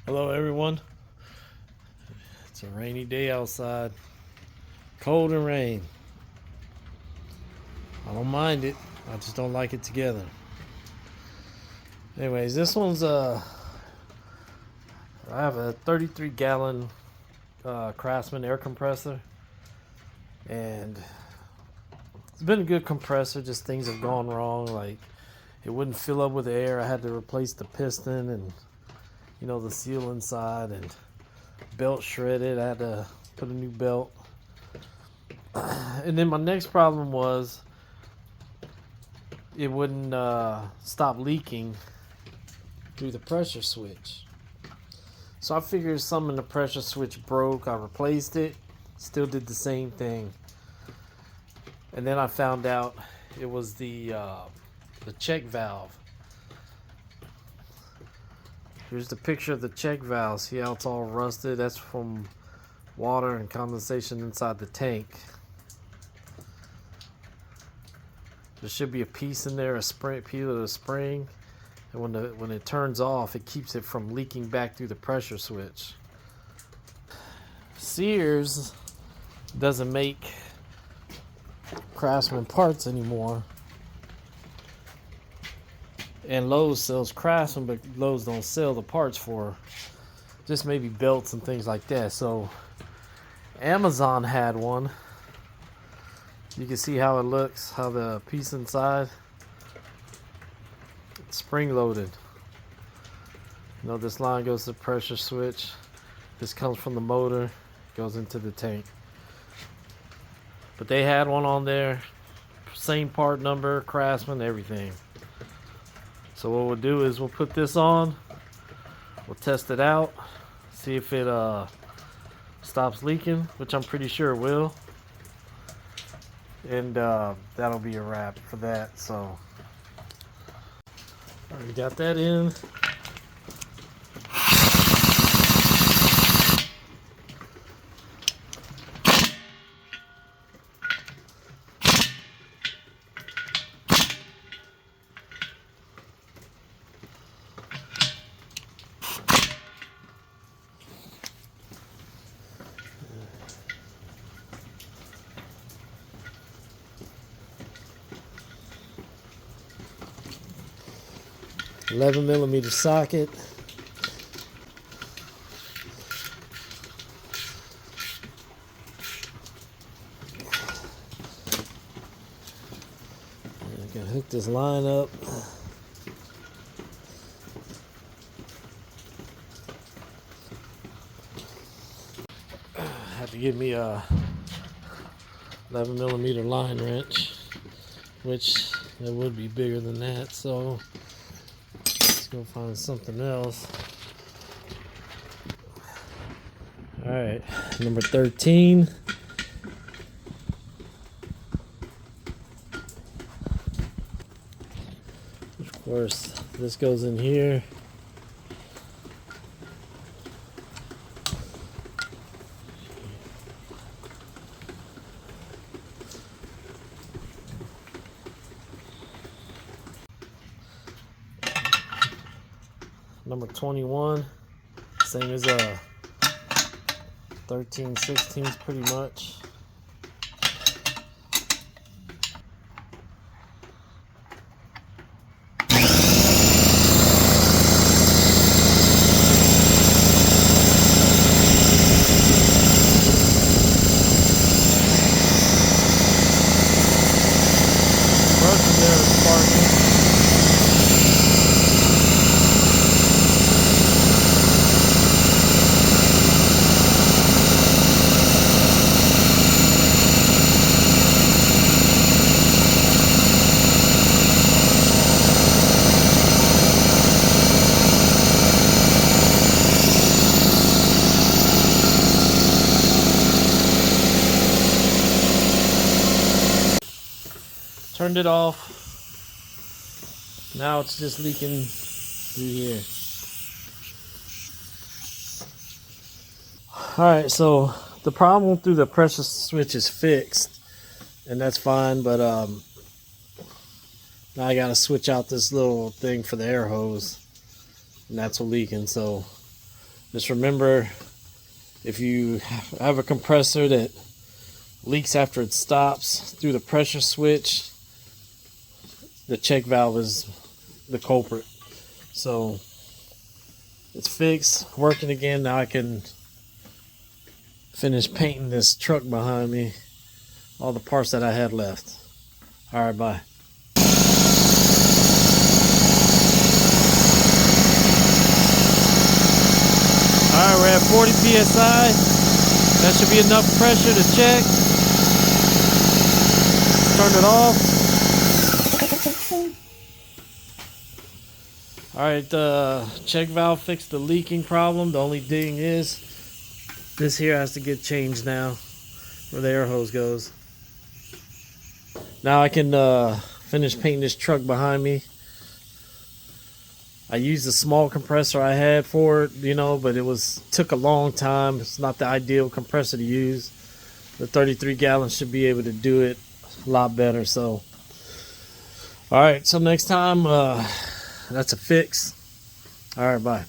Hello everyone. It's a rainy day outside. Cold and rain. I don't mind it. I just don't like it together. Anyways, this one's I have a 33 gallon Craftsman air compressor, and it's been a good compressor. Just things have gone wrong. Like it wouldn't fill up with air. I had to replace the piston and the seal inside, and belt shredded. I had to put a new belt. And then my next problem was it wouldn't stop leaking through the pressure switch. So I figured something in the pressure switch broke. I replaced it. Still did the same thing. And then I found out it was the check valve. Here's the picture of the check valve. See how it's all rusted? That's from water and condensation inside the tank. There should be a piece in there, a spring, piece of the spring, and when it turns off, it keeps it from leaking back through the pressure switch. Sears doesn't make Craftsman parts anymore, and Lowe's sells Craftsman, but Lowe's don't sell the parts for just maybe belts and things like that. So Amazon had one. You can see how it looks, how the piece inside, it's spring loaded. This line goes to the pressure switch. This comes from the motor, goes into the tank. But they had one on there, same part number, Craftsman, everything. So what we'll do is we'll put this on, we'll test it out, see if it stops leaking, which I'm pretty sure it will. And that'll be a wrap for that. So already got that in. $11mm socket. I can hook this line up. I have to give me a 11mm line wrench, which it would be bigger than that. So let's go find something else. All right, number 13. Of course, this goes in here. Number 21, same as a 13 16s pretty much. Brush there is sparking. Turned it off. Now it's just leaking through here. Alright, so the problem through the pressure switch is fixed, and that's fine, but now I gotta switch out this little thing for the air hose, and that's leaking. So Just remember, if you have a compressor that leaks after it stops through the pressure switch, the check valve is the culprit. So it's fixed, working again. Now I can finish painting this truck behind me, all the parts that I had left. All right, bye. All right, we're at 40 psi. That should be enough pressure to check. Turn it off. All right, the check valve fixed the leaking problem. The only thing is, this here has to get changed now, where the air hose goes. Now I can finish painting this truck behind me. I used a small compressor I had for it, you know, but took a long time. It's not the ideal compressor to use. The 33 gallons should be able to do it a lot better. So, all right, so next time, that's a fix. All right, bye.